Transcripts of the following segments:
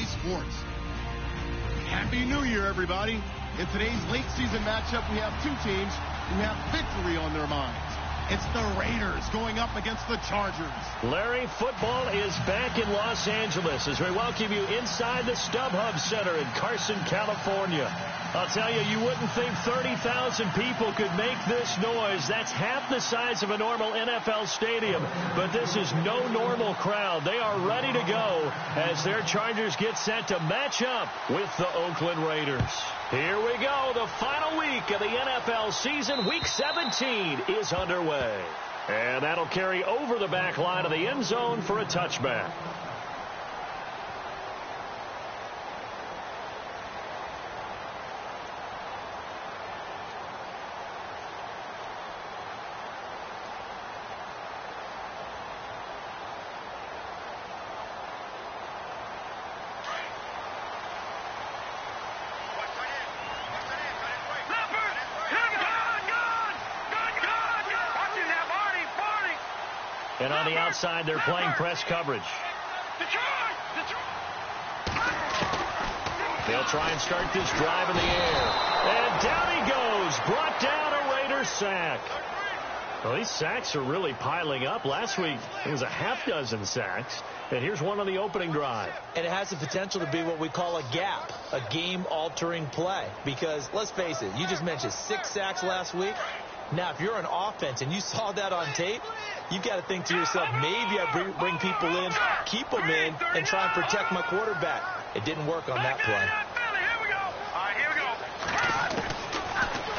Sports. Happy New Year, everybody. In today's late season matchup, we have two teams who have victory on their minds. It's the Raiders going up against the Chargers. Larry, football is back in Los Angeles as we welcome you inside the StubHub Center in Carson, California. I'll tell you, you wouldn't think 30,000 people could make this noise. That's half the size of a normal NFL stadium. But this is no normal crowd. They are ready to go as their Chargers get set to match up with the Oakland Raiders. Here we go. The final week of the NFL season. Week 17 is underway. And that'll carry over the back line of the end zone for a touchback. And on the outside, they're playing press coverage. They'll try and start this drive in the air. And down he goes. Brought down a Raiders sack. Well, these sacks are really piling up. Last week, it was a half dozen sacks. And here's one on the opening drive. And it has the potential to be what we call a gap, a game-altering play. Because, let's face it, you just mentioned 6 sacks last week. Now, if you're an offense and you saw that on tape, you've got to think to yourself, maybe I bring people in, keep them in, and try and protect my quarterback. It didn't work on that play.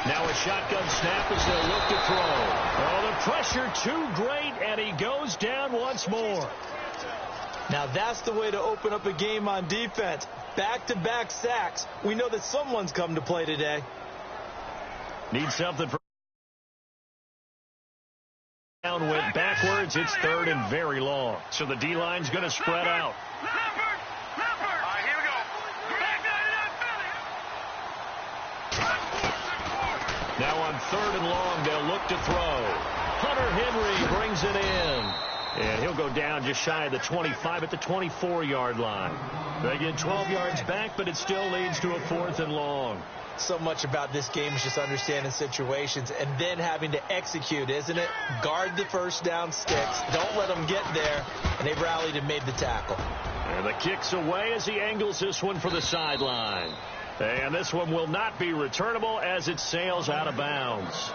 Now a shotgun snap as they'll look to throw. Oh, the pressure too great, and he goes down once more. Now that's the way to open up a game on defense. Back-to-back sacks. We know that someone's come to play today. Need something for... Down went backwards. It's third and very long. So the D-line's going to spread out. Now on third and long, they'll look to throw. Hunter Henry brings it in. And he'll go down just shy of the 25 at the 24-yard line. They get 12 yards back, but it still leads to a 4th and long. So much about this game is just understanding situations and then having to execute, isn't it? Guard the first down sticks. Don't let them get there. And they've rallied and made the tackle. And the kick's away as he angles this one for the sideline. And this one will not be returnable as it sails out of bounds.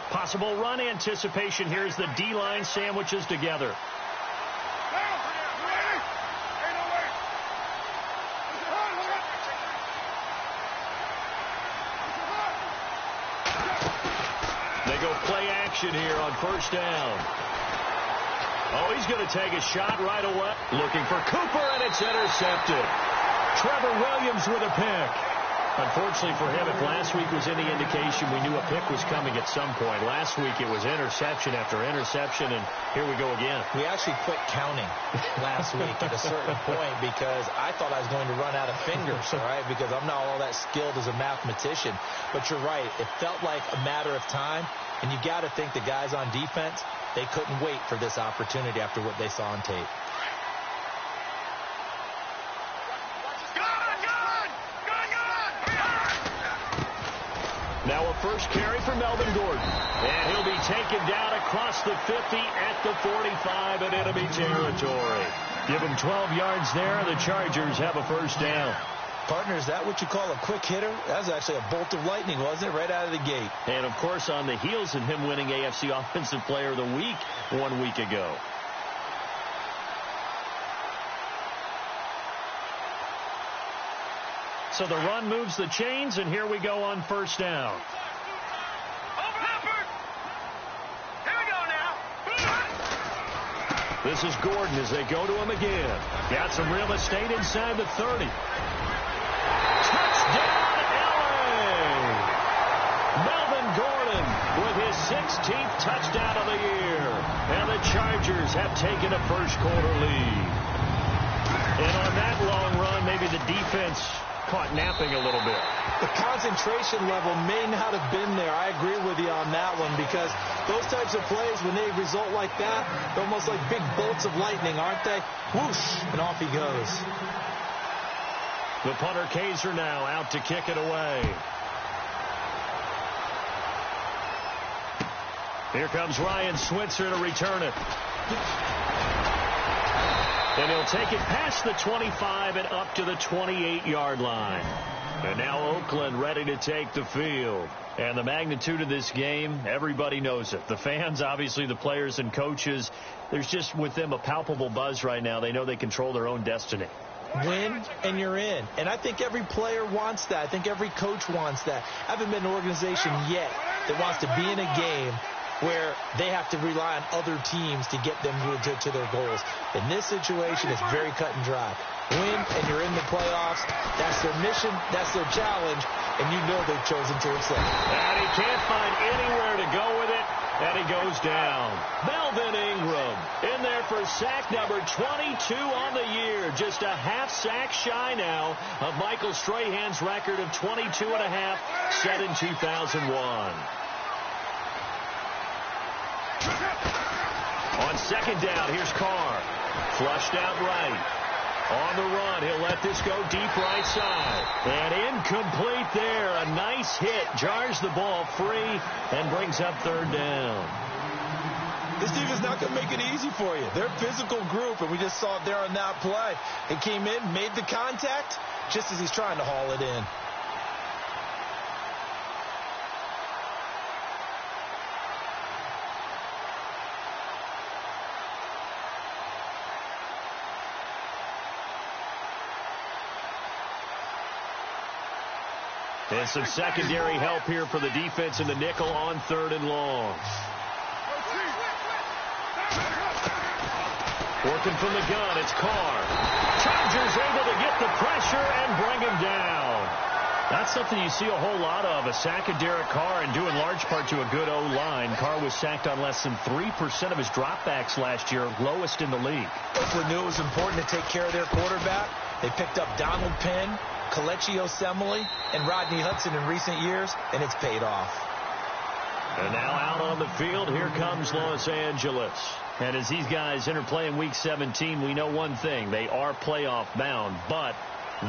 Possible run anticipation here as the D-line sandwiches together. They go play action here on first down. Oh, he's going to take a shot right away. Looking for Cooper, and it's intercepted. Trevor Williams with a pick. Unfortunately for him, if last week was any indication, we knew a pick was coming at some point. Last week it was interception after interception, and here we go again. We actually quit counting last week at a certain point because I thought I was going to run out of fingers, all right, because I'm not all that skilled as a mathematician. But you're right. It felt like a matter of time, and you got to think the guys on defense, they couldn't wait for this opportunity after what they saw on tape. Now a first carry for Melvin Gordon. And he'll be taken down across the 50 at the 45 in enemy territory. Give him 12 yards there. The Chargers have a first down. Partner, is that what you call a quick hitter? That was actually a bolt of lightning, wasn't it? Right out of the gate. And, of course, on the heels of him winning AFC Offensive Player of the Week 1 week ago. So the run moves the chains, and here we go on first down. This is Gordon as they go to him again. Got some real estate inside the 30. Touchdown, L.A. Melvin Gordon with his 16th touchdown of the year. And the Chargers have taken a first quarter lead. And on that long run, maybe the defense caught napping a little bit. The concentration level may not have been there. I agree with you on that one, because those types of plays, when they result like that, they're almost like big bolts of lightning, aren't they? Whoosh, and off he goes. The punter Kaiser now out to kick it away. Here comes Ryan Switzer to return it. And he'll take it past the 25 and up to the 28-yard line. And now Oakland ready to take the field. And the magnitude of this game, everybody knows it. The fans, obviously the players and coaches, there's just with them a palpable buzz right now. They know they control their own destiny. Win and you're in. And I think every player wants that. I think every coach wants that. I haven't been an organization yet that wants to be in a game where they have to rely on other teams to get them to their goals. In this situation, it's very cut and dry. Win, and you're in the playoffs. That's their mission. That's their challenge. And you know they've chosen to accept it. And he can't find anywhere to go with it. And he goes down. Melvin Ingram in there for sack number 22 on the year. Just a half sack shy now of Michael Strahan's record of 22.5 set in 2001. On second down, here's Carr. Flushed out right. On the run, he'll let this go deep right side. And incomplete there. A nice hit. Jars the ball free and brings up third down. This defense is not going to make it easy for you. They're a physical group, and we just saw it there on that play. He came in, made the contact, just as he's trying to haul it in. And some secondary help here for the defense in the nickel on third and long. Working from the gun, it's Carr. Chargers able to get the pressure and bring him down. That's something you see a whole lot of, a sack of Derek Carr, and due in large part to a good O-line. Carr was sacked on less than 3% of his dropbacks last year, lowest in the league. Oakland knew it was important to take care of their quarterback. They picked up Donald Penn, Kelechi Osemele, and Rodney Hudson in recent years, and it's paid off. And now out on the field, here comes Los Angeles. And as these guys interplay in Week 17, we know one thing. They are playoff bound, but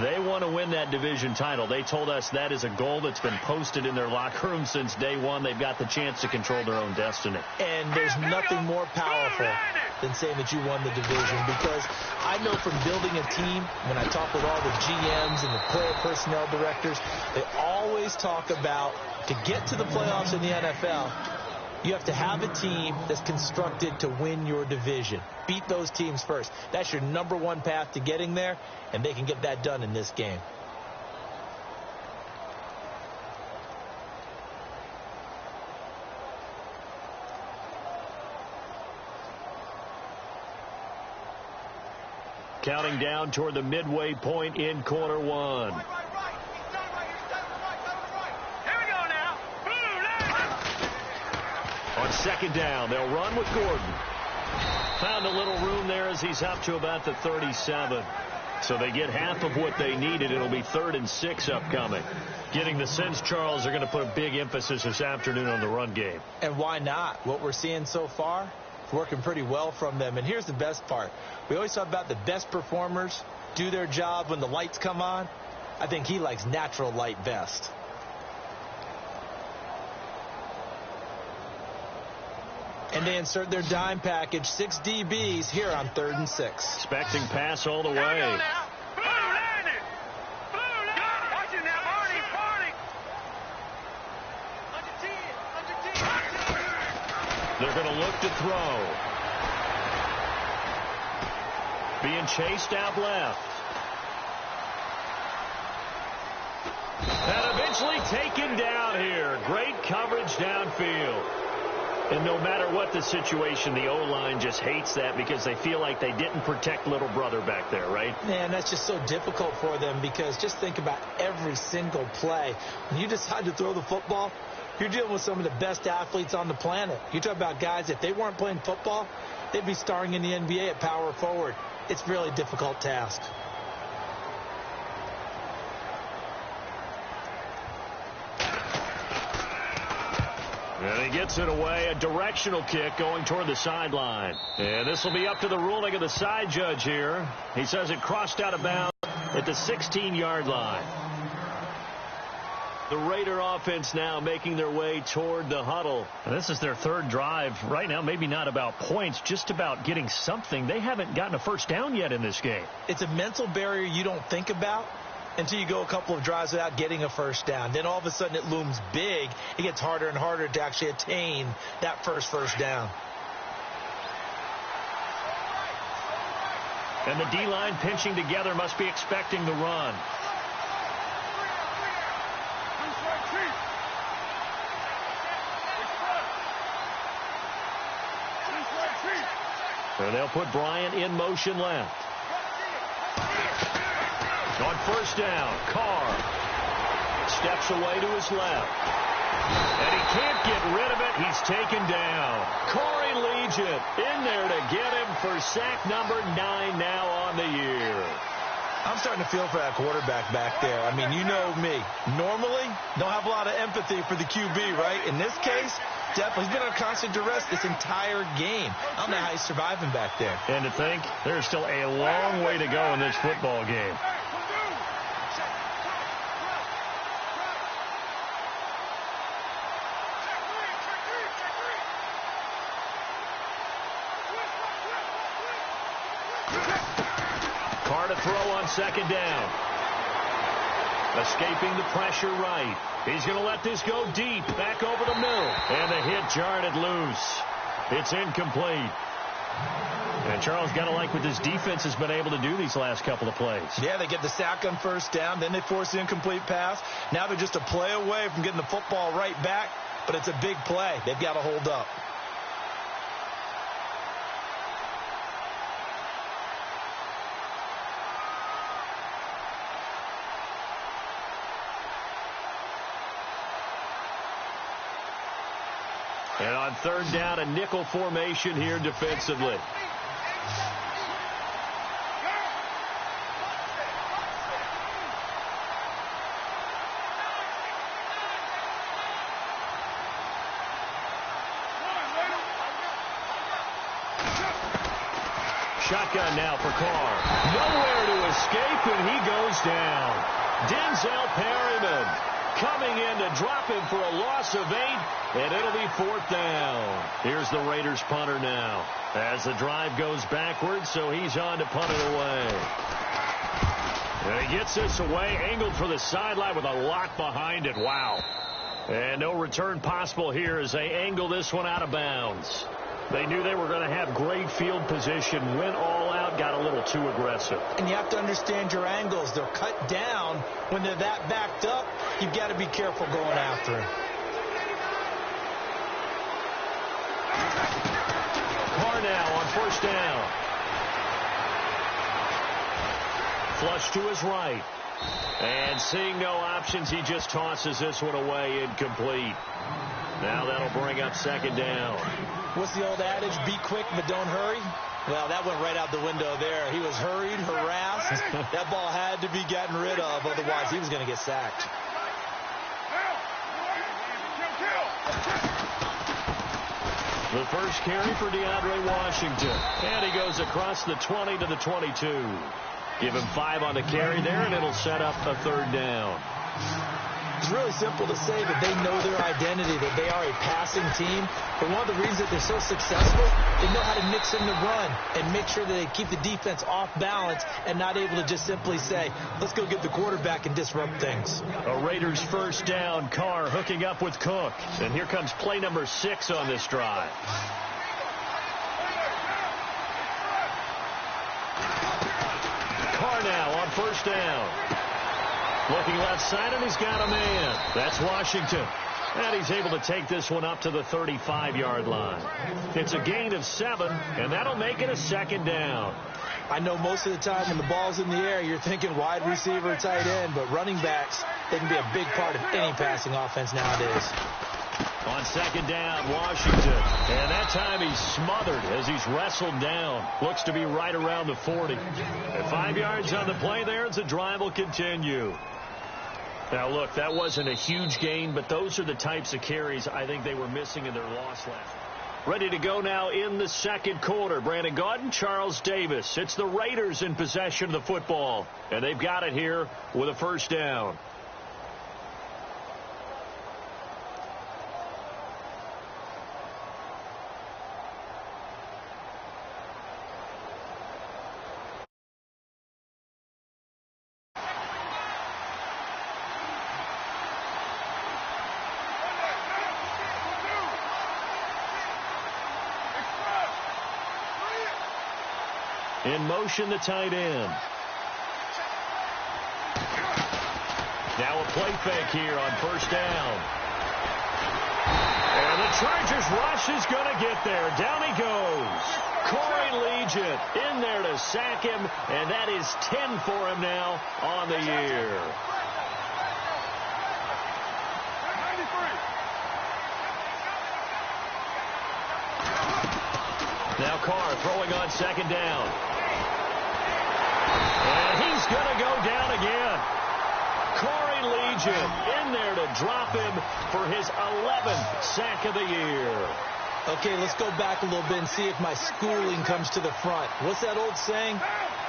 they want to win that division title. They told us that is a goal that's been posted in their locker room since day one. They've got the chance to control their own destiny. And there's nothing more powerful than saying that you won the division, because I know from building a team, when I talk with all the GMs and the player personnel directors, they always talk about, to get to the playoffs in the NFL, you have to have a team that's constructed to win your division. Beat those teams first. That's your number one path to getting there, and they can get that done in this game. Counting down toward the midway point in quarter one. On second down, they'll run with Gordon. Found a little room there as he's up to about the 37. So they get half of what they needed. It'll be 3rd and 6 upcoming. Getting the sense, Charles, they're going to put a big emphasis this afternoon on the run game. And why not? What we're seeing so far, it's working pretty well from them. And here's the best part. We always talk about the best performers do their job when the lights come on. I think he likes natural light best. And they insert their dime package, 6 DBs here on 3rd and 6. Expecting pass all the way. They're going to look to throw. Being chased out left. And eventually taken down here. Great coverage downfield. And no matter what the situation, the O-line just hates that because they feel like they didn't protect little brother back there, right? Man, that's just so difficult for them, because just think about every single play. When you decide to throw the football, You're dealing with some of the best athletes on the planet. You talk about guys, if they weren't playing football, they'd be starring in the NBA at power forward. It's a really difficult task. And he gets it away, a directional kick going toward the sideline. And this will be up to the ruling of the side judge here. He says it crossed out of bounds at the 16-yard line. The Raider offense now making their way toward the huddle. And this is their third drive. Right now, maybe not about points, just about getting something. They haven't gotten a first down yet in this game. It's a mental barrier you don't think about until you go a couple of drives without getting a first down. Then all of a sudden it looms big. It gets harder and harder to actually attain that first down. And the D-line pinching together must be expecting the run. And they'll put Bryant in motion left. On first down, Carr steps away to his left. And he can't get rid of it. He's taken down. Corey Legion in there to get him for sack number 9 now on the year. I'm starting to feel for that quarterback back there. I mean, you know me. Normally, don't have a lot of empathy for the QB, right? In this case, definitely. He's been on constant duress this entire game. I don't know how he's surviving back there. And to think, there's still a long way to go in this football game. Carr to throw on second down. Escaping the pressure right. He's going to let this go deep. Back over the middle. And the hit jarred it loose. It's incomplete. And Charles, got to like what this defense has been able to do these last couple of plays. Yeah, they get the sack on first down. Then they force the incomplete pass. Now they're just a play away from getting the football right back. But it's a big play. They've got to hold up. And on third down, a nickel formation here defensively. Shotgun now for Carr. Nowhere to escape, and he goes down. Denzel Perryman coming in to drop him for a loss of 8, and it'll be fourth down. Here's the Raiders punter now as the drive goes backwards, so he's on to punt it away. And he gets this away, angled for the sideline with a lot behind it. Wow. And no return possible here as they angle this one out of bounds. They knew they were going to have great field position, went all out, got a little too aggressive. And you have to understand your angles. They're cut down. When they're that backed up, you've got to be careful going after him. Carr now on first down. Flush to his right. And seeing no options, he just tosses this one away, incomplete. Now that'll bring up second down. What's the old adage? Be quick, but don't hurry. Well, that went right out the window there. He was hurried, harassed. That ball had to be gotten rid of, otherwise he was going to get sacked. The first carry for DeAndre Washington. And he goes across the 20 to the 22. Give him 5 on the carry there, and it'll set up a third down. It's really simple to say that they know their identity, that they are a passing team. But one of the reasons that they're so successful, they know how to mix in the run and make sure that they keep the defense off balance and not able to just simply say, let's go get the quarterback and disrupt things. A Raiders first down. Carr hooking up with Cook. And here comes play number 6 on this drive. Carr now on first down. Looking left side, and he's got a man. That's Washington. And he's able to take this one up to the 35-yard line. It's a gain of 7, and that'll make it a second down. I know most of the time when the ball's in the air, you're thinking wide receiver, tight end, but running backs, they can be a big part of any passing offense nowadays. On second down, Washington. And that time he's smothered as he's wrestled down. Looks to be right around the 40. At 5 yards on the play there, as the drive will continue. Now, look, that wasn't a huge gain, but those are the types of carries I think they were missing in their loss last. Ready to go now in the second quarter. Brandon Gaudin, Charles Davis. It's the Raiders in possession of the football, and they've got it here with a first down. In motion, the tight end. Now a play fake here on first down. And the Chargers rush is going to get there. Down he goes. Corey Legent in there to sack him, and that is 10 for him now on the year. Now Carr throwing on second down. And he's going to go down again. Corey Legent in there to drop him for his 11th sack of the year. Okay, let's go back a little bit and see if my schooling comes to the front. What's that old saying?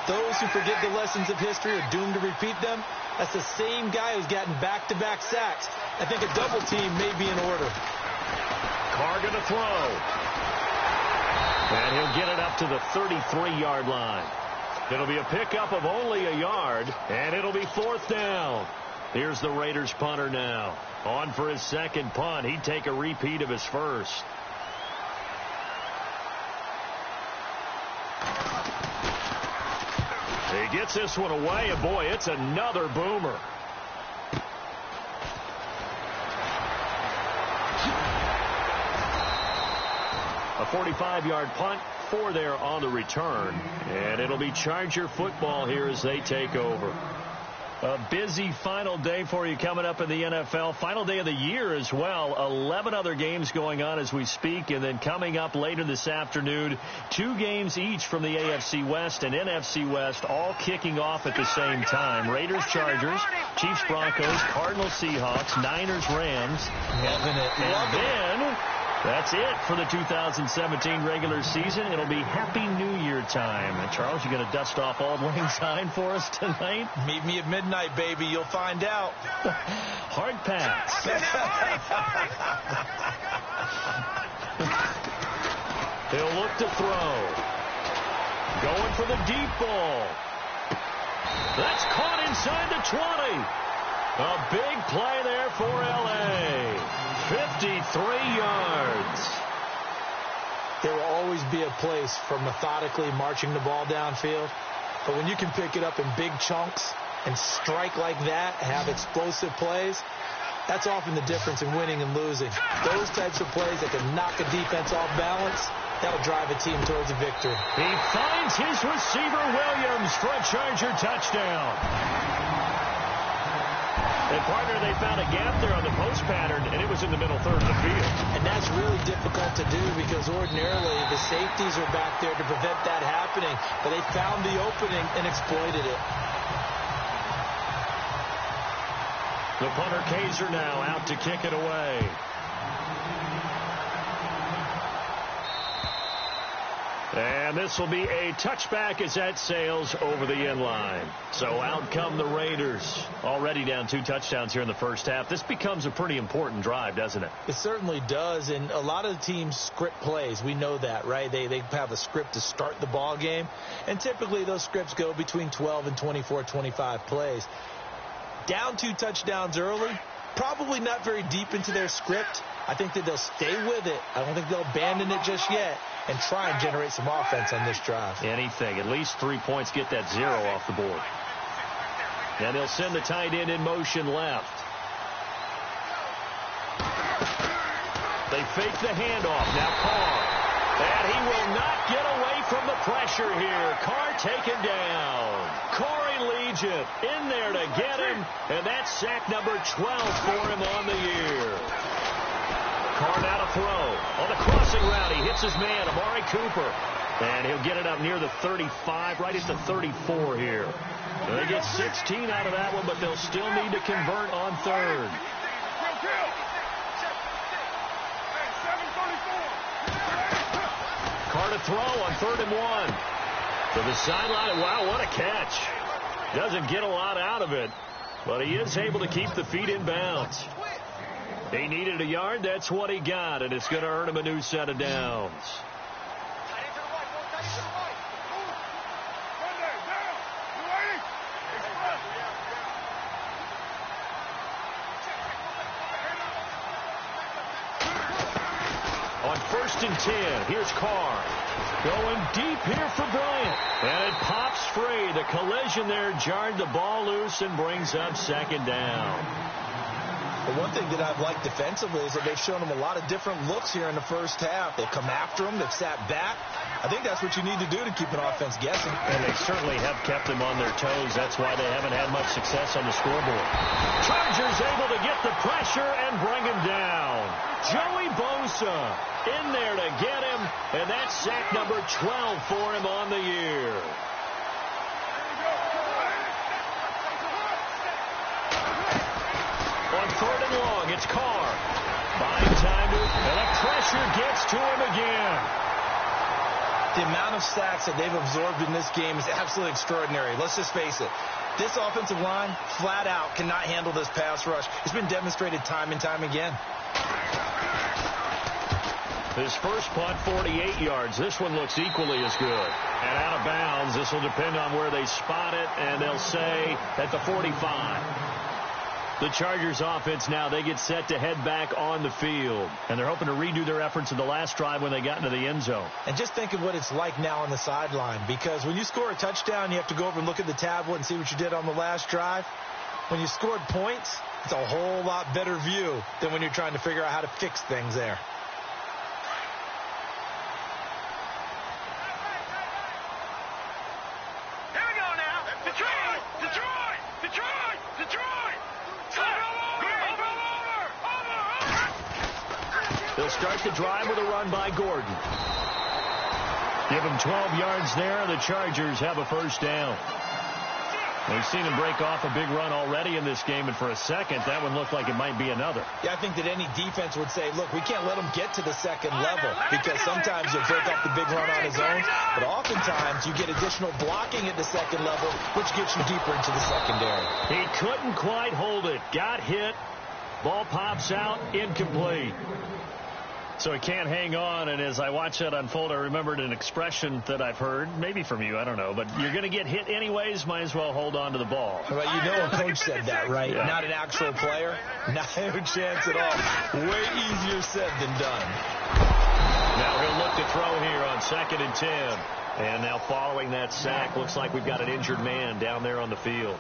Those who forget the lessons of history are doomed to repeat them. That's the same guy who's gotten back-to-back sacks. I think a double team may be in order. Carr going to throw. And he'll get it up to the 33-yard line. It'll be a pickup of only a yard, and it'll be fourth down. Here's the Raiders punter now. On for his second punt. He'd take a repeat of his first. He gets this one away, and boy, it's another boomer. A 45-yard punt, 4 there on the return. And it'll be Charger football here as they take over. A busy final day for you coming up in the NFL. Final day of the year as well. 11 other games going on as we speak. And then coming up later this afternoon, 2 games each from the AFC West and NFC West, all kicking off at the same time. Raiders, Chargers, Chiefs, Broncos, Cardinals, Seahawks, Niners, Rams. And then that's it for the 2017 regular season. It'll be Happy New Year time. And Charles, you going to dust off Auld Lang Syne for us tonight? Meet me at midnight, baby. You'll find out. Hard pass. He'll look to throw. Going for the deep ball. That's caught inside the 20. A big play there for L.A. 53 yards. There will always be a place for methodically marching the ball downfield. But when you can pick it up in big chunks and strike like that, have explosive plays, that's often the difference in winning and losing. Those types of plays that can knock a defense off balance, that'll drive a team towards a victory. He finds his receiver, Williams, for a Charger touchdown. And, partner, they found a gap there on the post pattern, and it was in the middle third of the field. And that's really difficult to do because ordinarily the safeties are back there to prevent that happening. But they found the opening and exploited it. The punter, Kaiser, now out to kick it away. And this will be a touchback as that sails over the end line. So out come the Raiders. Already down 2 touchdowns here in the first half. This becomes a pretty important drive, doesn't it? It certainly does. And a lot of the teams script plays. We know that, right? They have a script to start the ball game. And typically those scripts go between 12 and 24, 25 plays. Down 2 touchdowns early. Probably not very deep into their script. I think that they'll stay with it. I don't think they'll abandon it just yet and try and generate some offense on this drive. Anything. At least 3 points, get that 0 off the board. And they'll send the tight end in motion left. They fake the handoff. Now Carr. And he will not get away from the pressure here. Carr taken down. Corey Legent in there to get him. And that's sack number 12 for him on the year. Carr now to throw. On the crossing route, he hits his man, Amari Cooper. And he'll get it up near the 35, right at the 34 here. So they get 16 out of that one, but they'll still need to convert on third. Carr to throw on 3rd and 1. To the sideline. Wow, what a catch. Doesn't get a lot out of it, but he is able to keep the feet in bounds. He needed a yard. That's what he got, and it's going to earn him a new set of downs. On 1st and 10, here's Carr. Going deep here for Bryant. And it pops free. The collision there jarred the ball loose and brings up 2nd down. But one thing that I've liked defensively is that they've shown him a lot of different looks here in the first half. They've come after him. They've sat back. I think that's what you need to do to keep an offense guessing. And they certainly have kept them on their toes. That's why they haven't had much success on the scoreboard. Chargers able to get the pressure and bring him down. Joey Bosa in there to get him, and that's sack number 12 for him on the year. On 3rd and long, it's Carr. Buying time and the pressure gets to him again. The amount of sacks that they've absorbed in this game is absolutely extraordinary. Let's just face it. This offensive line, flat out, cannot handle this pass rush. It's been demonstrated time and time again. His first punt, 48 yards. This one looks equally as good. And out of bounds, this will depend on where they spot it, and they'll say at the 45. The Chargers offense now, they get set to head back on the field. And they're hoping to redo their efforts in the last drive when they got into the end zone. And just think of what it's like now on the sideline. Because when you score a touchdown, you have to go over and look at the tablet and see what you did on the last drive. When you scored points, it's a whole lot better view than when you're trying to figure out how to fix things there. They'll start the drive with a run by Gordon. Give him 12 yards there. The Chargers have a 1st down. We've seen him break off a big run already in this game, and for a second, that one looked like it might be another. Yeah, I think that any defense would say, look, we can't let him get to the 2nd level, because sometimes he'll break off the big run on his own, but oftentimes you get additional blocking at the 2nd level, which gets you deeper into the secondary. He couldn't quite hold it. Got hit. Ball pops out. Incomplete. So he can't hang on, and as I watch that unfold, I remembered an expression that I've heard, maybe from you, I don't know, but you're going to get hit anyways, might as well hold on to the ball. Well, you know a coach said that, right? Yeah. Not an actual player. Not a chance at all. Way easier said than done. Now he'll look to throw here on 2nd and 10. And now following that sack, looks like we've got an injured man down there on the field.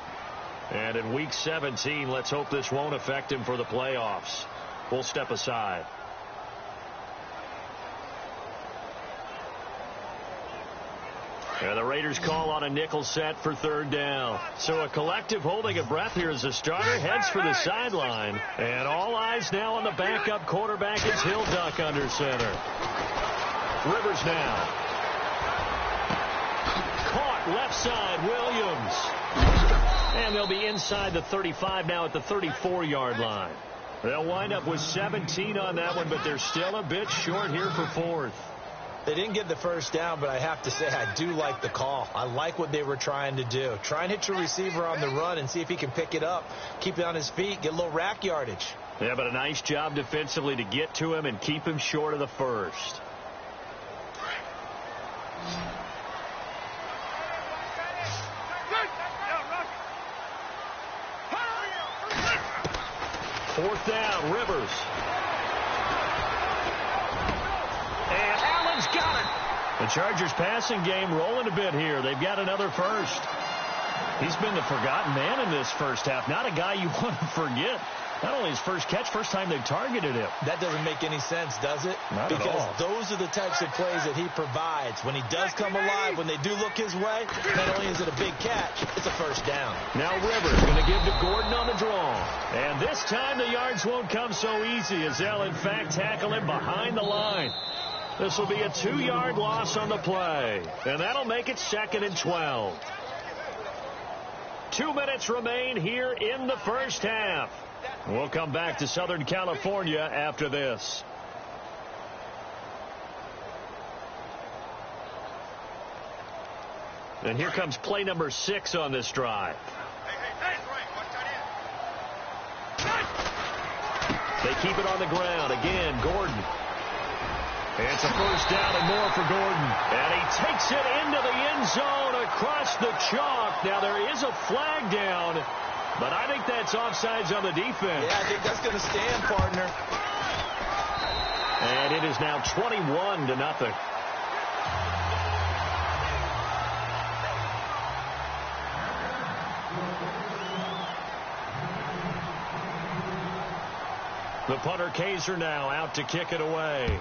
And in Week 17, let's hope this won't affect him for the playoffs. We'll step aside. And the Raiders call on a nickel set for 3rd down. So a collective holding of breath here as the starter heads for the sideline. And all eyes now on the backup quarterback as he'll duck under center. Rivers now. Caught left side, Williams. And they'll be inside the 35 now at the 34-yard line. They'll wind up with 17 on that one, but they're still a bit short here for 4th. They didn't get the 1st down, but I have to say I do like the call. I like what they were trying to do. Try and hit your receiver on the run and see if he can pick it up, keep it on his feet, get a little rack yardage. Yeah, but a nice job defensively to get to him and keep him short of the 1st. Fourth down, Rivers. And Allen's got it. The Chargers passing game rolling a bit here. They've got another 1st. He's been the forgotten man in this first half. Not a guy you want to forget. Not only his first catch, first time they've targeted him. That doesn't make any sense, does it? Not at all. Because those are the types of plays that he provides. When he does come alive, when they do look his way, not only is it a big catch, it's a 1st down. Now Rivers going to give to Gordon on the draw. And this time the yards won't come so easy as they'll, in fact, tackle him behind the line. This will be a 2-yard loss on the play. And that'll make it 2nd and 12. 2 minutes remain here in the first half. We'll come back to Southern California after this. And here comes play number 6 on this drive. They keep it on the ground. Again, Gordon. It's a first down and more for Gordon. And he takes it into the end zone across the chalk. Now, there is a flag down, but I think that's offsides on the defense. Yeah, I think that's going to stand, partner. And it is now 21-0. The punter Kaiser now out to kick it away.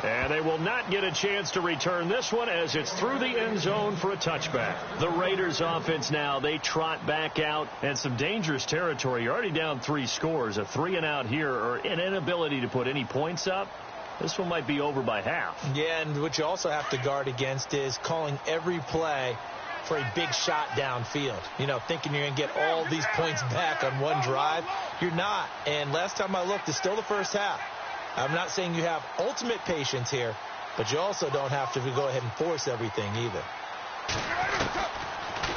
And they will not get a chance to return this one as it's through the end zone for a touchback. The Raiders offense now, they trot back out and some dangerous territory. You're already down 3 scores. A 3-and-out here or an inability to put any points up. This one might be over by half. Yeah, and what you also have to guard against is calling every play for a big shot downfield. You know, thinking you're going to get all these points back on one drive. You're not. And last time I looked, it's still the first half. I'm not saying you have ultimate patience here, but you also don't have to go ahead and force everything either.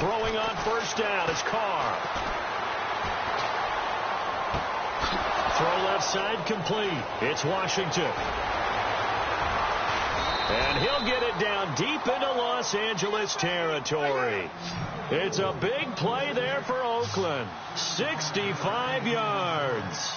Throwing on first down is Carr. Throw left side complete. It's Washington. And he'll get it down deep into Los Angeles territory. It's a big play there for Oakland. 65 yards.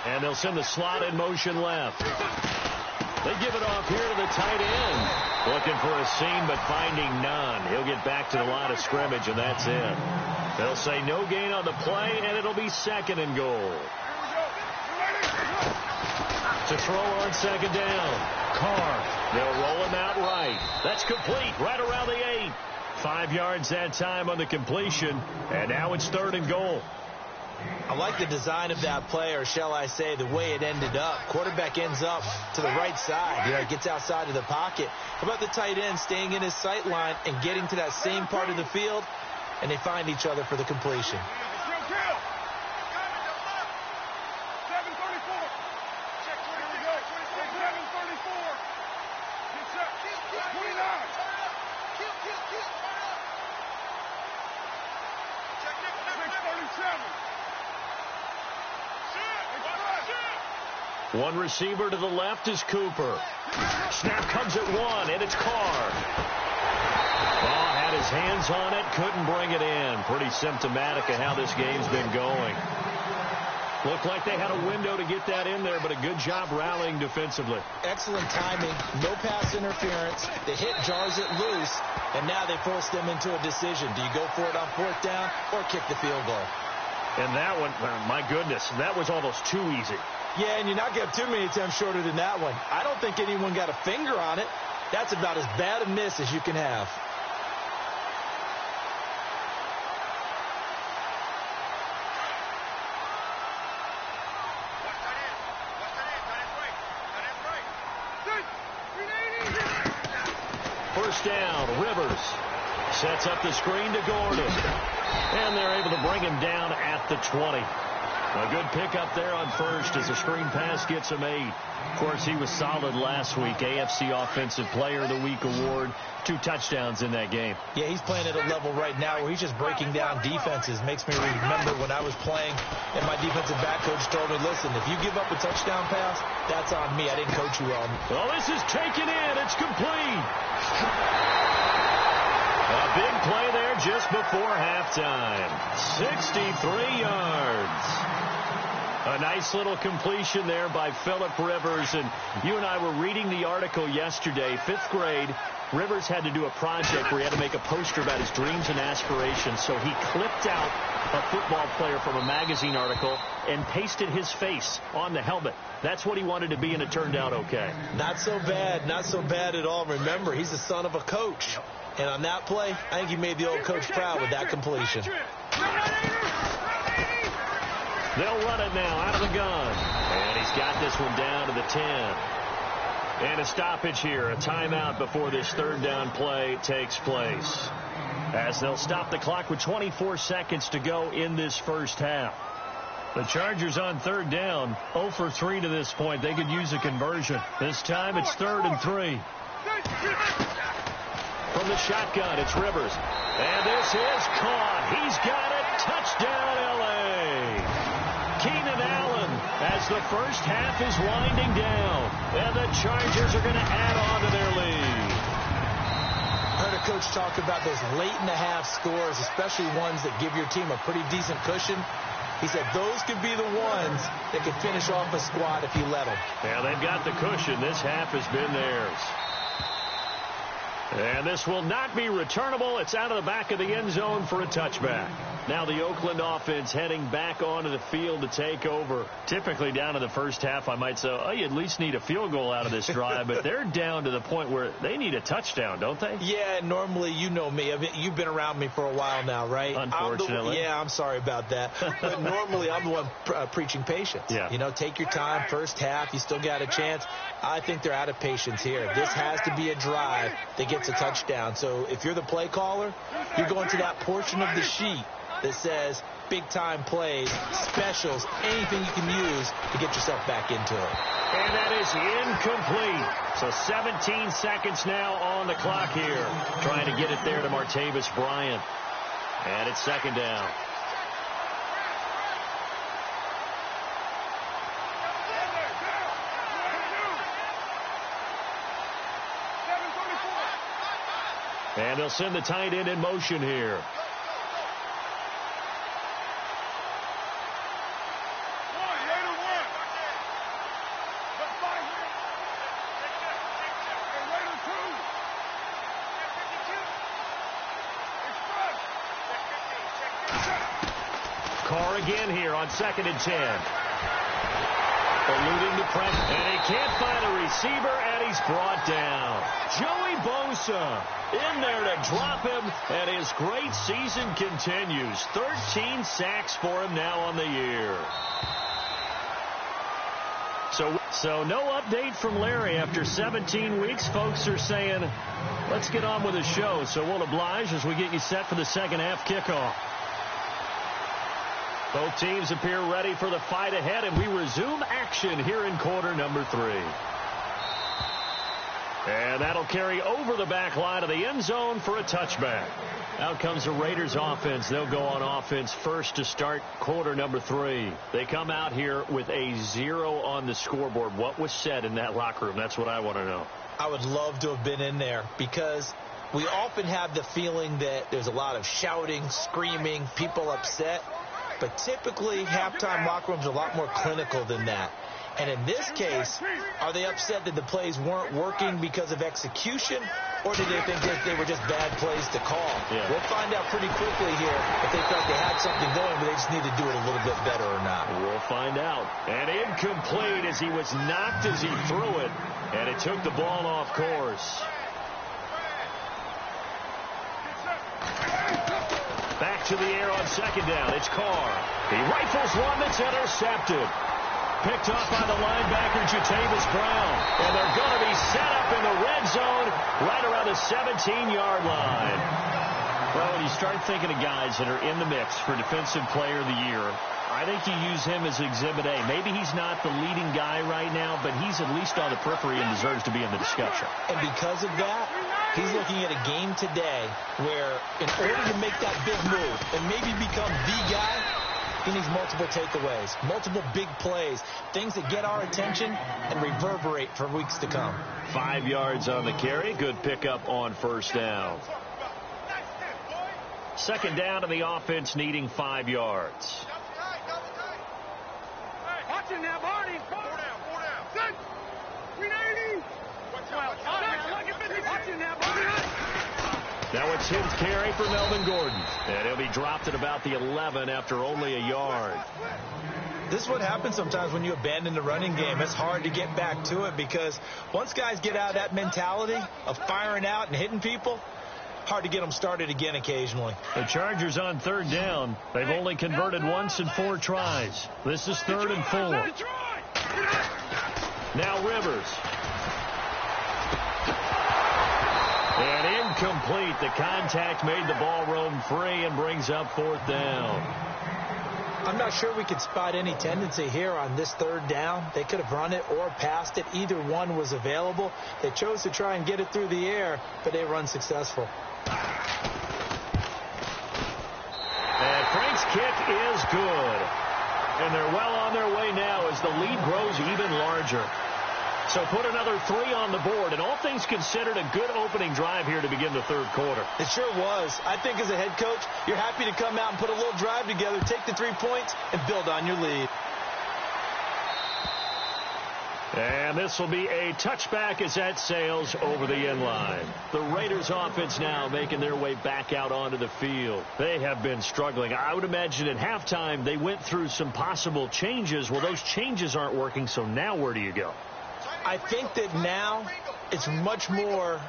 And they'll send the slot in motion left. They give it off here to the tight end. Looking for a seam, but finding none. He'll get back to the line of scrimmage, and that's it. They'll say no gain on the play, and it'll be 2nd and goal. To throw on 2nd down. Carr. They'll roll him out right. That's complete, right around the 8. 5 yards that time on the completion, and now it's 3rd and goal. I like the design of that play, or shall I say the way it ended up. Quarterback ends up to the right side. You know, he gets outside of the pocket. How about the tight end staying in his sight line and getting to that same part of the field, and they find each other for the completion. One receiver to the left is Cooper. Snap comes at 1, and it's Carr. Ball had his hands on it, couldn't bring it in. Pretty symptomatic of how this game's been going. Looked like they had a window to get that in there, but a good job rallying defensively. Excellent timing, no pass interference. The hit jars it loose, and now they force them into a decision. Do you go for it on 4th down or kick the field goal? And that one, my goodness, that was almost too easy. Yeah, and you're not going to have too many attempts shorter than that one. I don't think anyone got a finger on it. That's about as bad a miss as you can have. First down, Rivers sets up the screen to Gordon. And they're able to bring him down at the 20. A good pickup there on first as the screen pass gets him 8. Of course, he was solid last week. AFC Offensive Player of the Week award. 2 touchdowns in that game. Yeah, he's playing at a level right now where he's just breaking down defenses. Makes me remember when I was playing and my defensive back coach told me, listen, if you give up a touchdown pass, that's on me. I didn't coach you well. Well, this is taken in. It's complete. A big play there just before halftime. 63 yards. A nice little completion there by Phillip Rivers. And you and I were reading the article yesterday, 5th grade. Rivers had to do a project where he had to make a poster about his dreams and aspirations. So he clipped out a football player from a magazine article and pasted his face on the helmet. That's what he wanted to be, and it turned out okay. Not so bad. Not so bad at all. Remember, he's the son of a coach. And on that play, I think he made the old coach proud with that completion. They'll run it now out of the gun. And he's got this one down to the 10. And a stoppage here, a timeout before this 3rd down play takes place. As they'll stop the clock with 24 seconds to go in this first half. The Chargers on 3rd down, 0 for 3 to this point. They could use a conversion. This time it's 3rd and 3. From the shotgun, it's Rivers. And this is caught. He's got it. Touchdown, L.A. Keenan Allen as the first half is winding down. And the Chargers are going to add on to their lead. I heard a coach talk about those late-in-the-half scores, especially ones that give your team a pretty decent cushion. He said those could be the ones that could finish off a squad if you let them. Yeah, they've got the cushion. This half has been theirs. And this will not be returnable. It's out of the back of the end zone for a touchback. Now the Oakland offense heading back onto the field to take over. Typically down to the first half, I might say, oh, you at least need a field goal out of this drive. But they're down to the point where they need a touchdown, don't they? Yeah, normally, you know me. I mean, you've been around me for a while now, right? Unfortunately. I'm sorry about that. But normally, I'm the one preaching patience. Yeah. You know, take your time. First half, you still got a chance. I think they're out of patience here. This has to be a drive that gets a touchdown. So if you're the play caller, you're going to that portion of the sheet that says big-time plays, specials, anything you can use to get yourself back into it. And that is incomplete. So 17 seconds now on the clock here. Trying to get it there to Martavis Bryant. And it's 2nd down. And they'll send the tight end in motion here. Carr again here on 2nd and 10. Eluding the press, and he can't find a receiver, and he's brought down. Joey Bosa in there to drop him, and his great season continues. 13 sacks for him now on the year. So no update from Larry after 17 weeks. Folks are saying, let's get on with the show. So we'll oblige as we get you set for the second half kickoff. Both teams appear ready for the fight ahead, and we resume action here in quarter number 3. And that'll carry over the back line of the end zone for a touchback. Out comes the Raiders offense. They'll go on offense first to start quarter number 3. They come out here with a 0 on the scoreboard. What was said in that locker room? That's what I want to know. I would love to have been in there because we often have the feeling that there's a lot of shouting, screaming, people upset. But typically, halftime locker rooms are a lot more clinical than that. And in this case, are they upset that the plays weren't working because of execution, or do they think that they were just bad plays to call? Yeah. We'll find out pretty quickly here if they felt they had something going, but they just need to do it a little bit better or not. We'll find out. And incomplete as he was knocked as he threw it, and it took the ball off course. Back to the air on 2nd down. It's Carr. He rifles one that's intercepted. Picked off by the linebacker, Jatavis Brown. And they're going to be set up in the red zone right around the 17-yard line. Well, when you start thinking of guys that are in the mix for Defensive Player of the Year, I think you use him as Exhibit A. Maybe he's not the leading guy right now, but he's at least on the periphery and deserves to be in the discussion. And because of that, he's looking at a game today where in order to make that big move and maybe become the guy, he needs multiple takeaways, multiple big plays, things that get our attention and reverberate for weeks to come. 5 yards on the carry. Good pickup on 1st down. 2nd down to the offense needing 5 yards. Watching now, Barney. 4 down, 4 down. Good. 390. Watching now, Barney. Now it's his carry for Melvin Gordon. And he'll be dropped at about the 11 after only a yard. This is what happens sometimes when you abandon the running game. It's hard to get back to it because once guys get out of that mentality of firing out and hitting people, hard to get them started again occasionally. The Chargers on 3rd down. They've only converted once in 4 tries. This is 3rd and 4. Now Rivers. And incomplete. The contact made the ball roam free and brings up 4th down. I'm not sure we could spot any tendency here on this 3rd down. They could have run it or passed it. Either one was available. They chose to try and get it through the air, but they were unsuccessful. And Frank's kick is good. And they're well on their way now as the lead grows even larger. So put another 3 on the board, and all things considered, a good opening drive here to begin the 3rd quarter. It sure was. I think as a head coach, you're happy to come out and put a little drive together, take the 3 points, and build on your lead. And this will be a touchback as that sails over the end line. The Raiders offense now making their way back out onto the field. They have been struggling. I would imagine at halftime they went through some possible changes. Well, those changes aren't working, so now where do you go? I think that now it's much more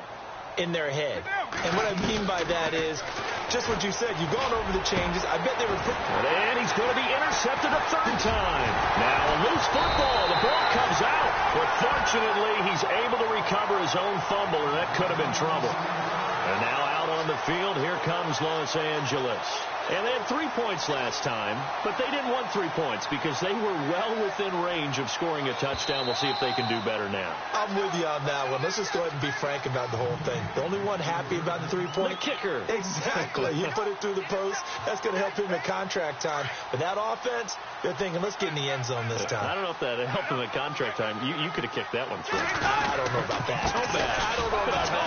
in their head. And what I mean by that is just what you said. You've gone over the changes. I bet they were and he's going to be intercepted a 3rd time. Now a loose football. The ball comes out. But fortunately, he's able to recover his own fumble, and that could have been trouble. And now out on the field, here comes Los Angeles. And they had 3 points last time, but they didn't want 3 points because they were well within range of scoring a touchdown. We'll see if they can do better now. I'm with you on that one. Let's just go ahead and be frank about the whole thing. The only one happy about the 3-point. The kicker. Exactly. You put it through the post. That's going to help him at contract time. But that offense, they're thinking, let's get in the end zone this time. I don't know if that helped him at contract time. You could have kicked that one through. I don't know about that. So bad. I don't know about that.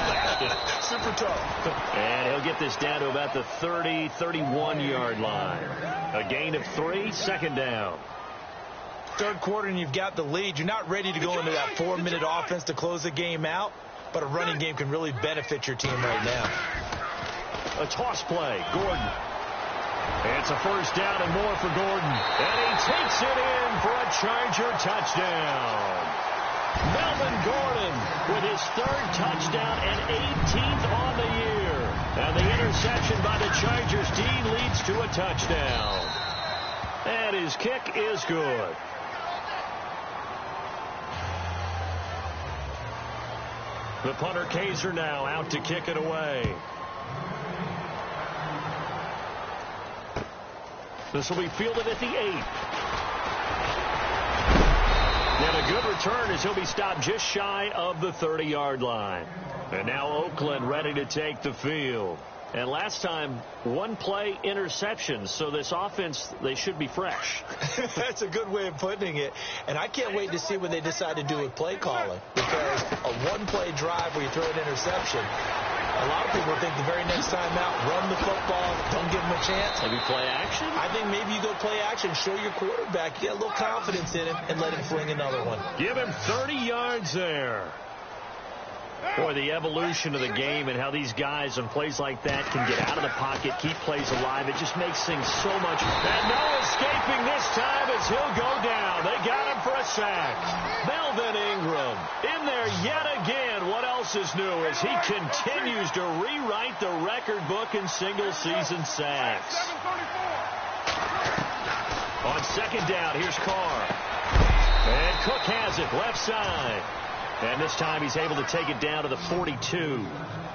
Super tough. And he'll get this down to about the 30, 31-yard line. A gain of 3, 2nd down. 3rd quarter and you've got the lead. You're not ready to go into that 4-minute offense to close the game out, but a running game can really benefit your team right now. A toss play. Gordon. It's a 1st down and more for Gordon. And he takes it in for a Charger touchdown. Melvin Gordon with his 3rd touchdown and 18th on the year. And the interception by the Chargers D leads to a touchdown. And his kick is good. The punter Kaiser now out to kick it away. This will be fielded at the 8. And a good return as he'll be stopped just shy of the 30-yard line. And now Oakland ready to take the field. And last time, 1 play interception. So this offense, they should be fresh. That's a good way of putting it. And I can't wait to see what they decide to do with play calling. Because a 1-play drive where you throw an interception, a lot of people think the very next time out, run the football, don't give him a chance. Maybe play action? I think maybe you go play action, show your quarterback, get a little confidence in him, and let him fling another one. Give him 30 yards there. Boy, the evolution of the game and how these guys on plays like that can get out of the pocket, keep plays alive, it just makes things so much. And no escaping this time as he'll go down. They got him for a sack. Melvin Ingram in there yet again. What else is new as he continues to rewrite the record book in single-season sacks. On 2nd down, here's Carr. And Cook has it left side. And this time he's able to take it down to the 42.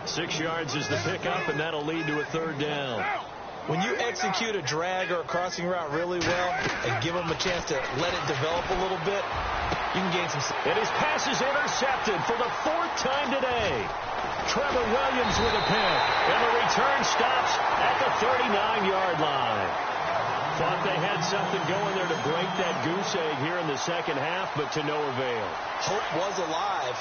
6 yards is the pickup, and that'll lead to a 3rd down. When you execute a drag or a crossing route really well and give them a chance to let it develop a little bit, you can gain some. And his pass is intercepted for the 4th time today. Trevor Williams with a pick. And the return stops at the 39-yard line. Thought they had something going there to break that goose egg here in the 2nd half, but to no avail. Hope was alive,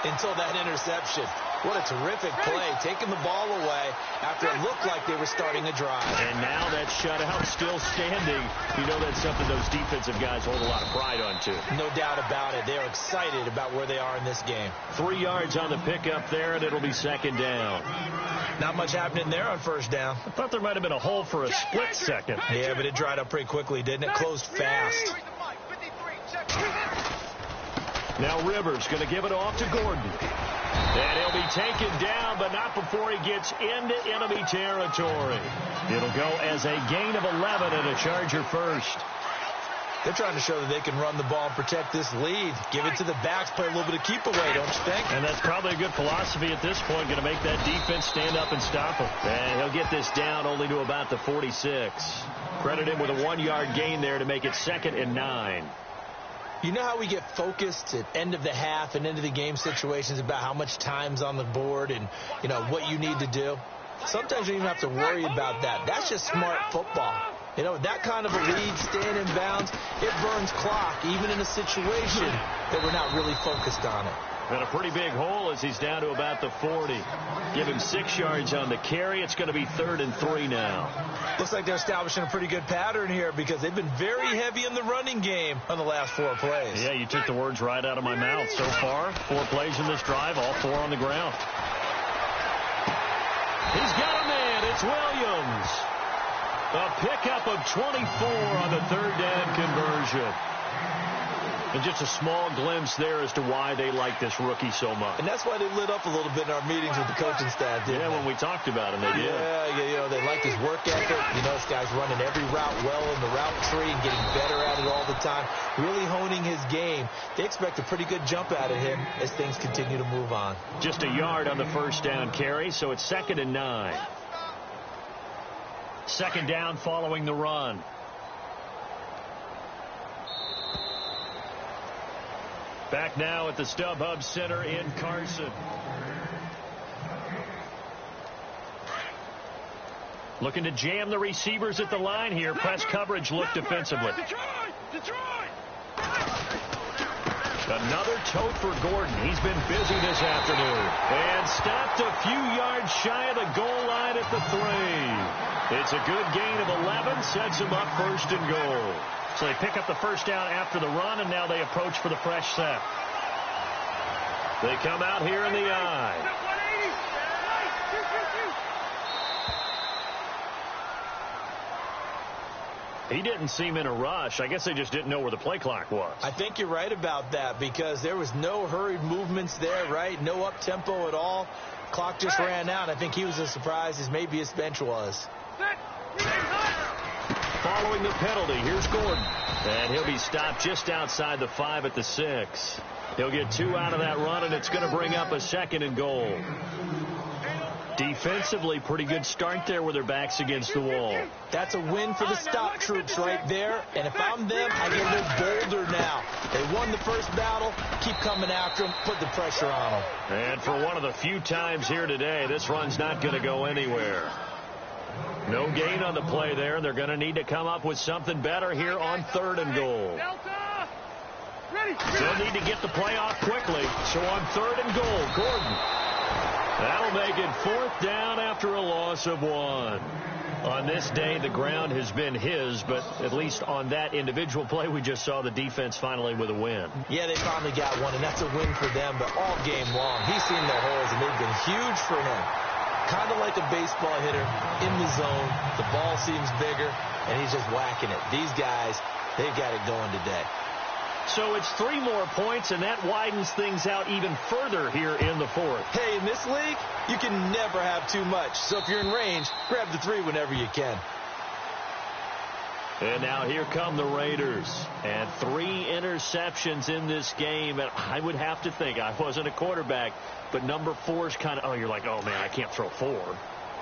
until that interception. What a terrific play, taking the ball away after it looked like they were starting a drive. And now that shutout still standing. You know that's something those defensive guys hold a lot of pride on, too. No doubt about it. They're excited about where they are in this game. 3 yards on the pickup there, and it'll be second down. Not much happening there on first down. I thought there might have been a hole for a split second. Yeah, but it dried up pretty quickly, didn't it? Closed fast. Now Rivers going to give it off to Gordon. And he'll be taken down, but not before he gets into enemy territory. It'll go as a gain of 11 and a Charger first. They're trying to show that they can run the ball and protect this lead. Give it to the backs, play a little bit of keep away, don't you think? And that's probably a good philosophy at this point, going to make that defense stand up and stop him. And he'll get this down only to about the 46. Credit him with a 1-yard gain there to make it 2nd and 9. You know how we get focused at end of the half and end of the game situations about how much time's on the board and, you know, what you need to do? Sometimes you don't even have to worry about that. That's just smart football. You know, that kind of a lead, staying in bounds, it burns clock, even in a situation that we're not really focused on it. And a pretty big hole as he's down to about the 40. Give him 6 yards on the carry. It's going to be 3rd and 3 now. Looks like they're establishing a pretty good pattern here because they've been very heavy in the running game on the last 4 plays. Yeah, you took the words right out of my mouth. So far, 4 plays in this drive, all 4 on the ground. He's got a man. It's Williams. A pickup of 24 on the 3rd down conversion. And just a small glimpse there as to why they like this rookie so much. And that's why they lit up a little bit in our meetings with the coaching staff, didn't they? When we talked about him, they did. Yeah, you know, they like his work ethic. You know, this guy's running every route well in the route tree and getting better at it all the time, really honing his game. They expect a pretty good jump out of him as things continue to move on. Just a yard on the 1st down carry, so it's 2nd and 9. 2nd down following the run. Back now at the StubHub Center in Carson. Looking to jam the receivers at the line here. Press coverage look defensively. Another tote for Gordon. He's been busy this afternoon. And stopped a few yards shy of the goal line at the 3. It's a good gain of 11. Sets him up 1st and goal. So they pick up the 1st down after the run, and now they approach for the fresh set. They come out here in the eye. He didn't seem in a rush. I guess they just didn't know where the play clock was. I think you're right about that because there was no hurried movements there, right? No up-tempo at all. Clock just ran out. I think he was as surprised as maybe his bench was. Following the penalty, here's Gordon. And he'll be stopped just outside the 5 at the 6. He'll get 2 out of that run, and it's going to bring up a 2nd and goal. Defensively, pretty good start there with their backs against the wall. That's a win for the stop troops right there. And if I'm them, I get a little bolder now. They won the first battle. Keep coming after them. Put the pressure on them. And for one of the few times here today, this run's not going to go anywhere. No gain on the play there, and they're going to need to come up with something better here on 3rd and goal. They'll need to get the play off quickly. So on 3rd and goal, Gordon. That'll make it 4th down after a loss of 1. On this day, the ground has been his, but at least on that individual play, we just saw the defense finally with a win. Yeah, they finally got one, and that's a win for them, but all game long, he's seen the holes, and they've been huge for him. Kind of like a baseball hitter in the zone. The ball seems bigger, and he's just whacking it. These guys, they've got it going today. So it's 3 more points, and that widens things out even further here in the 4th. Hey, in this league, you can never have too much. So if you're in range, grab the 3 whenever you can. And now here come the Raiders. And 3 interceptions in this game. And I would have to think, I wasn't a quarterback, but number 4 is kind of, you're like, oh, man, I can't throw 4.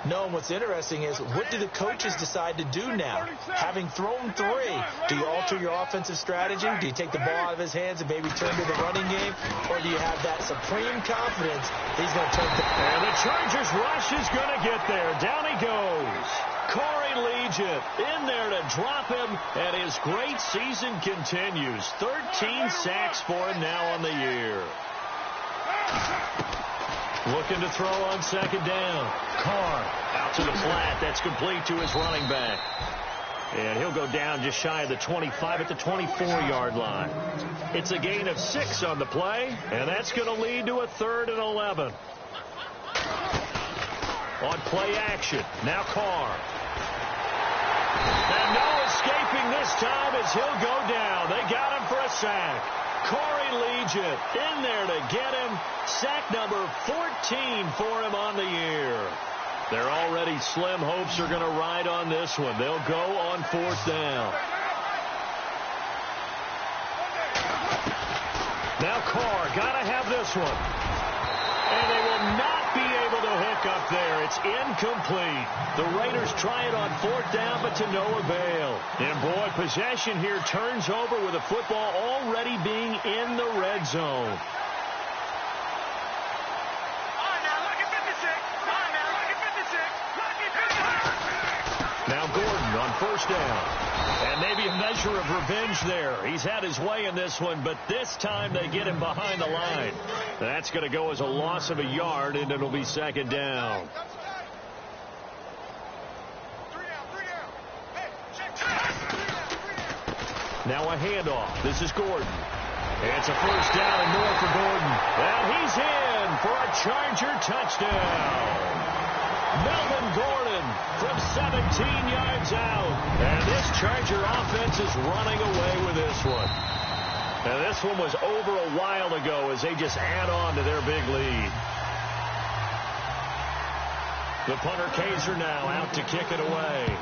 No, and what's interesting is, what do the coaches decide to do now? Having thrown 3, do you alter your offensive strategy? Do you take the ball out of his hands and maybe turn to the running game? Or do you have that supreme confidence that he's going to turn to... And the Chargers rush is going to get there. Down he goes. Corey Legion in there to drop him, and his great season continues. 13 sacks for him now on the year. Looking to throw on second down. Carr out to the flat. That's complete to his running back. And he'll go down just shy of the 25 at the 24-yard line. It's a gain of 6 on the play, and that's going to lead to a 3rd and 11. On play action, now Carr. And no escaping this time as he'll go down. They got him for a sack. Corey leads it in there to get him. Sack number 14 for him on the year. Their already slim hopes are going to ride on this one. They'll go on 4th down. Now Carr, got to have this one. And they will not be able to hook up there. It's incomplete. The Raiders try it on 4th down, but to no avail. And boy, possession here turns over with the football already being in the red zone. Now Gordon on 1st down. And maybe a measure of revenge there. He's had his way in this one, but this time they get him behind the line. That's going to go as a loss of a yard, and it'll be 2nd down. Now a handoff. This is Gordon. It's a 1st down and more for Gordon. And he's in for a Charger touchdown. Melvin Gordon from 17 yards out. And this Charger offense is running away with this one. And this one was over a while ago as they just add on to their big lead. The punter Kaiser now out to kick it away.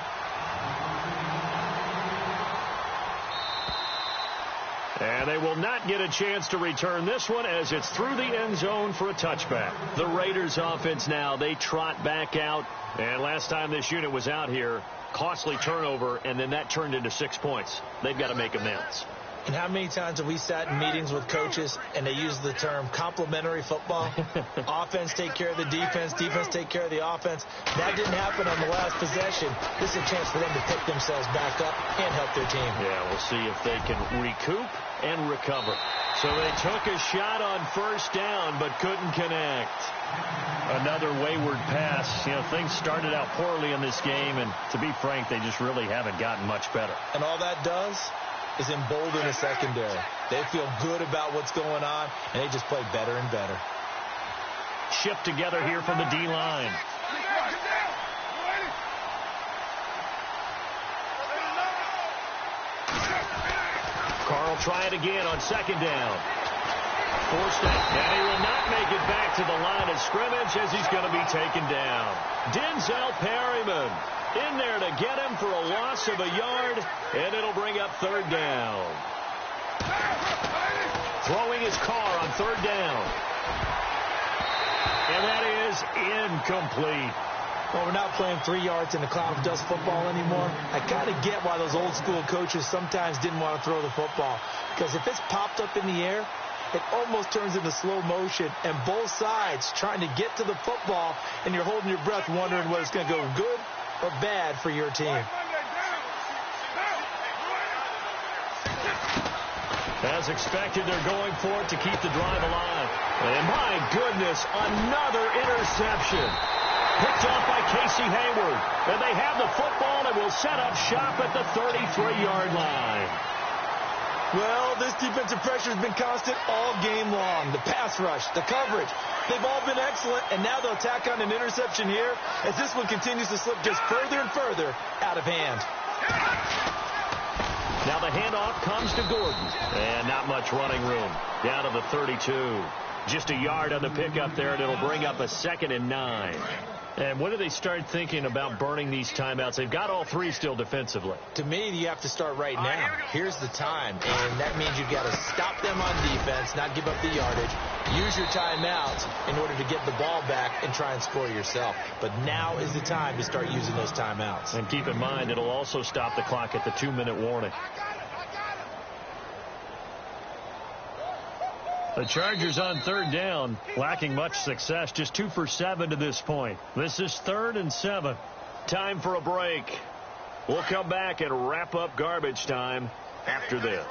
And they will not get a chance to return this one as it's through the end zone for a touchback. The Raiders offense now, they trot back out. And last time this unit was out here, costly turnover, and then that turned into 6 points. They've got to make amends. And how many times have we sat in meetings with coaches and they use the term complementary football? Offense take care of the defense, defense take care of the offense. That didn't happen on the last possession. This is a chance for them to pick themselves back up and help their team. Yeah, we'll see if they can recoup and recover. So they took a shot on 1st down but couldn't connect. Another wayward pass. You know, things started out poorly in this game, and to be frank, they just really haven't gotten much better. And all that does is embolden the secondary. They feel good about what's going on, and they just play better and better. Shift together here from the D-line. Carl try it again on 2nd down. Forced it, and he will not make it back to the line of scrimmage as he's going to be taken down. Denzel Perryman in there to get him for a loss of a yard, and it'll bring up 3rd down. Throwing his Carr on 3rd down. And that is incomplete. Well, we're not playing 3 yards in a cloud of dust football anymore. I kind of get why those old school coaches sometimes didn't want to throw the football. Because if it's popped up in the air, it almost turns into slow motion, and both sides trying to get to the football, and you're holding your breath wondering whether it's going to go good or bad for your team. As expected, they're going for it to keep the drive alive. And my goodness, another interception. Picked off by Casey Hayward. And they have the football and will set up shop at the 33-yard line. Well, this defensive pressure has been constant all game long. The pass rush, the coverage, they've all been excellent, and now they'll tack on an interception here as this one continues to slip just further and further out of hand. Now the handoff comes to Gordon, and not much running room. Down to the 32. Just a yard on the pickup there, and it'll bring up a 2nd and 9. And when do they start thinking about burning these timeouts? They've got all 3 still defensively. To me, you have to start right now. Here's the time, and that means you've got to stop them on defense, not give up the yardage. Use your timeouts in order to get the ball back and try and score yourself. But now is the time to start using those timeouts. And keep in mind, it'll also stop the clock at the 2-minute warning. The Chargers on 3rd down, lacking much success, just 2 for 7 to this point. This is 3rd and 7. Time for a break. We'll come back and wrap up garbage time after this.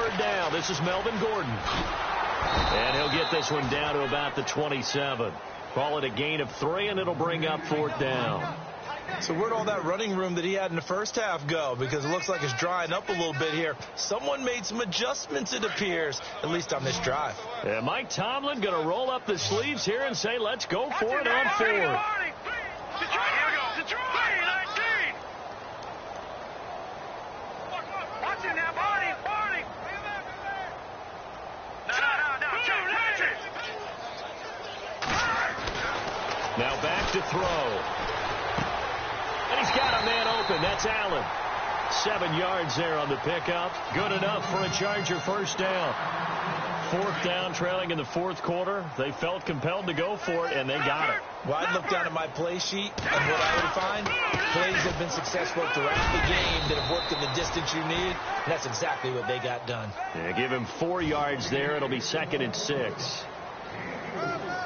third down. This is Melvin Gordon. And he'll get this one down to about the 27. Call it a gain of 3, and it'll bring up fourth down. So where'd all that running room that he had in the first half go? Because it looks like it's drying up a little bit here. Someone made some adjustments, it appears, at least on this drive. And Mike Tomlin going to roll up the sleeves here and say, let's go for it on fourth. Now back to throw. And he's got a man open. That's Allen. 7 yards there on the pickup. Good enough for a Charger first down. Fourth down, trailing in the fourth quarter. They felt compelled to go for it, and they got it. Well, I'd look down at my play sheet, and what I would find, plays have been successful throughout the game that have worked in the distance you need, and that's exactly what they got done. Yeah, give him 4 yards there. It'll be 2nd and 6.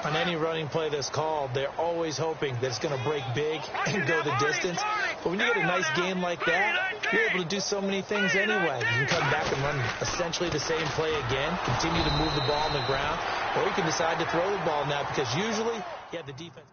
On any running play that's called, they're always hoping that it's going to break big and go the distance. But when you get a nice game like that, you're able to do so many things anyway. You can come back and run essentially the same play again, continue to move the ball on the ground, or you can decide to throw the ball now because usually you have the defense.